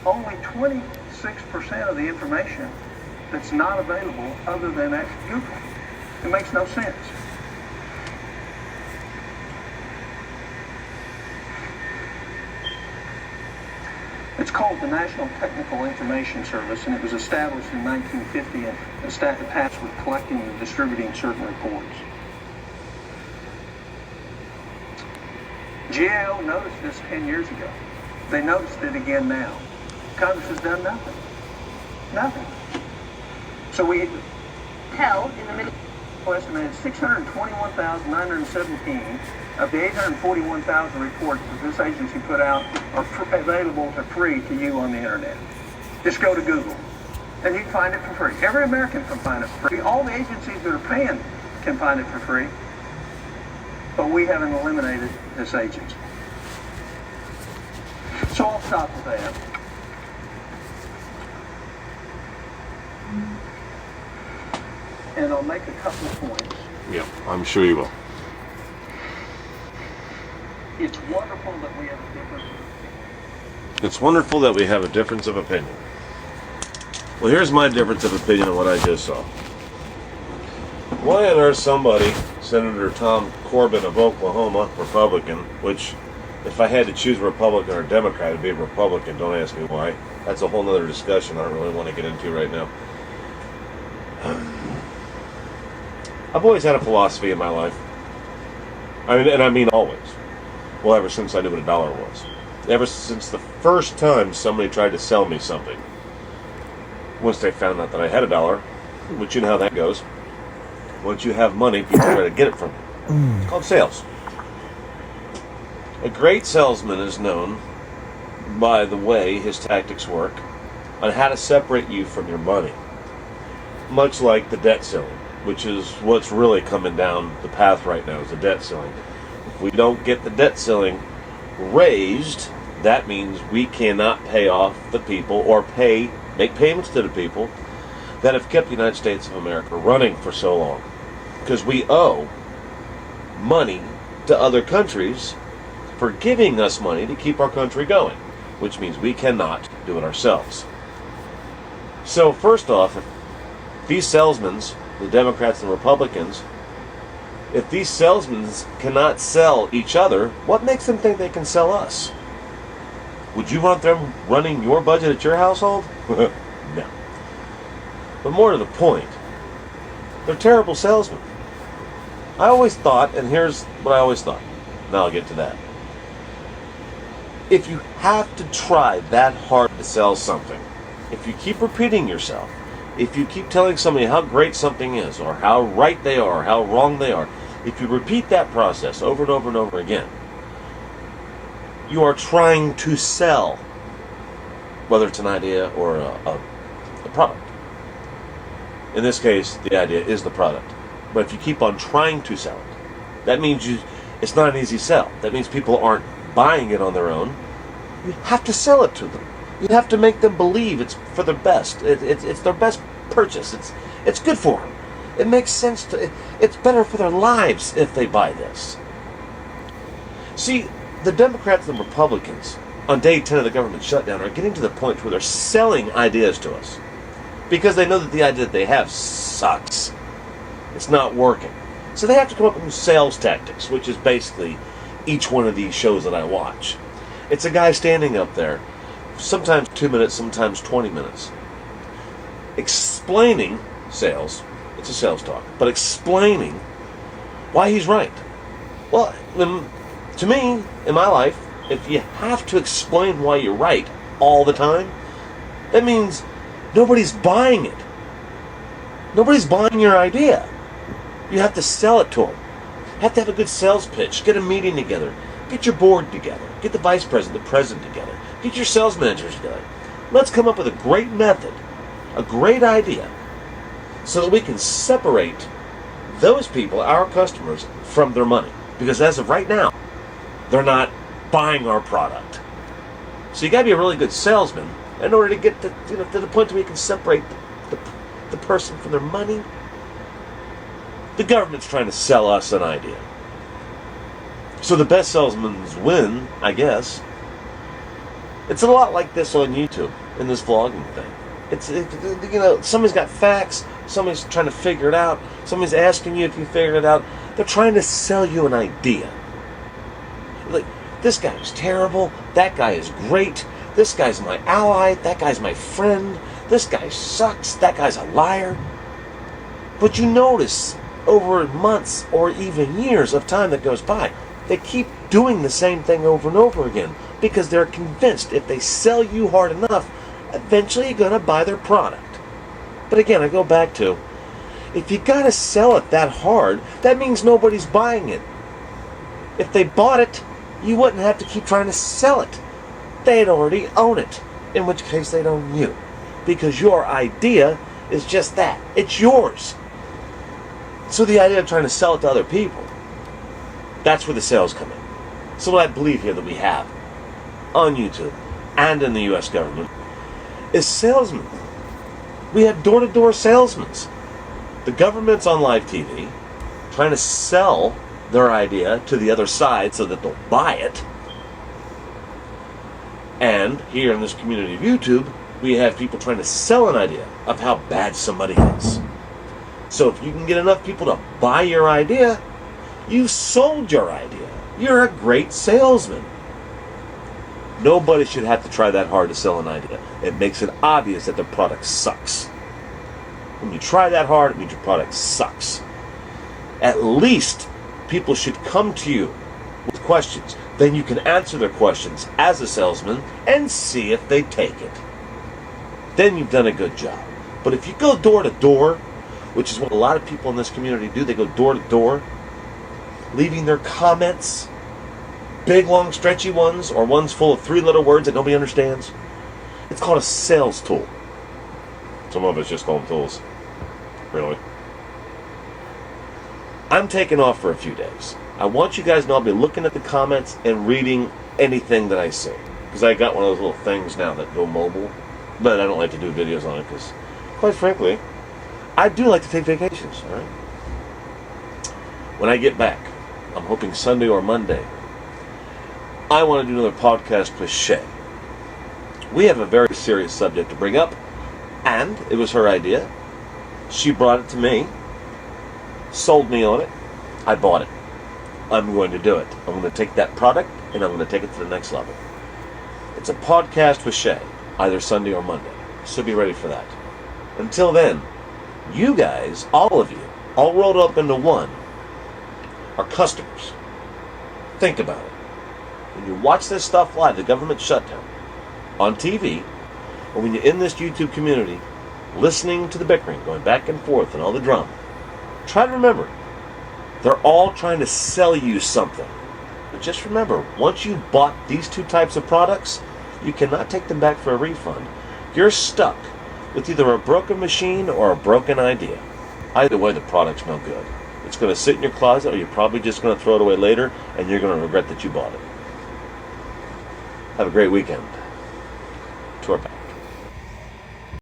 only 26% of the information that's not available other than at Google. It makes no sense. It's called the National Technical Information Service, and it was established in 1950 and tasked with collecting and distributing certain reports. GAO noticed this 10 years ago. They noticed it again now. Congress has done nothing. Nothing. So we held in the middle estimated 621,917 of the 841,000 reports that this agency put out are available for free to you on the internet. Just go to Google and you can find it for free. Every American can find it for free. All the agencies that are paying can find it for free. But we haven't eliminated this agency. So I'll stop with that. And I'll make a couple of points. Yeah, I'm sure you will. It's wonderful that we have a difference. It's wonderful that we have a difference of opinion. Well, here's my difference of opinion on what I just saw. Why on earth somebody, Senator Tom Corbin of Oklahoma, Republican, which if I had to choose a Republican or a Democrat, it'd be a Republican. Don't ask me why. That's a whole other discussion I don't really want to get into right now. I've always had a philosophy in my life. I mean always. Well, ever since I knew what a dollar was. Ever since the first time somebody tried to sell me something. Once they found out that I had a dollar, which you know how that goes. Once you have money, people try to get it from you. It's called sales. A great salesman is known by the way his tactics work on how to separate you from your money. Much like the debt ceiling, which is what's really coming down the path right now, is the debt ceiling. If we don't get the debt ceiling raised, that means we cannot pay off the people or make payments to the people that have kept the United States of America running for so long. Because we owe money to other countries for giving us money to keep our country going, which means we cannot do it ourselves. So first off, if these salesmen, the Democrats and Republicans, if these salesmen cannot sell each other, what makes them think they can sell us? Would you want them running your budget at your household? No. But more to the point, they're terrible salesmen. I always thought, and here's what I always thought, now I'll get to that. If you have to try that hard to sell something, if you keep repeating yourself, if you keep telling somebody how great something is, or how right they are, or how wrong they are, if you repeat that process over and over and over again, you are trying to sell, whether it's an idea or a product. In this case, the idea is the product. But if you keep on trying to sell it, that means it's not an easy sell. That means people aren't buying it on their own. You have to sell it to them. You have to make them believe it's for their best. It's their best purchase. It's good for them. It makes sense it's better for their lives if they buy this. See, the Democrats and the Republicans on day 10 of the government shutdown are getting to the point where they're selling ideas to us because they know that the idea that they have sucks. It's not working. So they have to come up with sales tactics, which is basically each one of these shows that I watch. It's a guy standing up there, sometimes 2 minutes, sometimes 20 minutes, explaining sales. It's a sales talk, but explaining why he's right. Well, to me, in my life, if you have to explain why you're right all the time, that means nobody's buying it. Nobody's buying your idea. You have to sell it to them. You have to have a good sales pitch. Get a meeting together. Get your board together. Get the vice president, the president together. Get your sales managers together. Let's come up with a great method, a great idea, so that we can separate those people, our customers, from their money. Because as of right now, they're not buying our product. So you got to be a really good salesman in order to get to the point where you can separate the person from their money. The government's trying to sell us an idea. So the best salesmen win, I guess. It's a lot like this on YouTube in this vlogging thing. Somebody's got facts, somebody's trying to figure it out, somebody's asking you if you figured it out. They're trying to sell you an idea. Like, this guy is terrible, that guy is great, this guy's my ally, that guy's my friend, this guy sucks, that guy's a liar. But you notice over months or even years of time that goes by, they keep doing the same thing over and over again because they're convinced if they sell you hard enough, eventually you're going to buy their product. But again, I go back to, if you got to sell it that hard, that means nobody's buying it. If they bought it, you wouldn't have to keep trying to sell it. They'd already own it, in which case they'd own you. Because your idea is just that. It's yours. So the idea of trying to sell it to other people, that's where the sales come in. So what I believe here that we have on YouTube and in the U.S. government is salesmen. We have door-to-door salesmen. The government's on live TV trying to sell their idea to the other side so that they'll buy it. And here in this community of YouTube, we have people trying to sell an idea of how bad somebody is. So if you can get enough people to buy your idea, you sold your idea. You're a great salesman. Nobody should have to try that hard to sell an idea. It makes it obvious that the product sucks. When you try that hard, it means your product sucks. At least people should come to you with questions. Then you can answer their questions as a salesman and see if they take it. Then you've done a good job. But if you go door to door, which is what a lot of people in this community do, they go door to door, leaving their comments, big, long, stretchy ones, or ones full of 3-letter words that nobody understands. It's called a sales tool. Some of us just call them tools. Really? I'm taking off for a few days. I want you guys to know I'll be looking at the comments and reading anything that I see. Because I got one of those little things now that go mobile. But I don't like to do videos on it because, quite frankly, I do like to take vacations, all right? When I get back, I'm hoping Sunday or Monday, I want to do another podcast with Shay. We have a very serious subject to bring up, and it was her idea. She brought it to me, sold me on it, I bought it. I'm going to do it. I'm going to take that product, and I'm going to take it to the next level. It's a podcast with Shay, either Sunday or Monday, so be ready for that. Until then, you guys, all of you, all rolled up into one, are customers. Think about it. When you watch this stuff live, the government shutdown, on TV, or when you're in this YouTube community, listening to the bickering, going back and forth, and all the drama, try to remember, they're all trying to sell you something. But just remember, once you bought these two types of products, you cannot take them back for a refund. You're stuck with either a broken machine or a broken idea. Either way, the product's no good. It's going to sit in your closet, or you're probably just going to throw it away later, and you're going to regret that you bought it. Have a great weekend.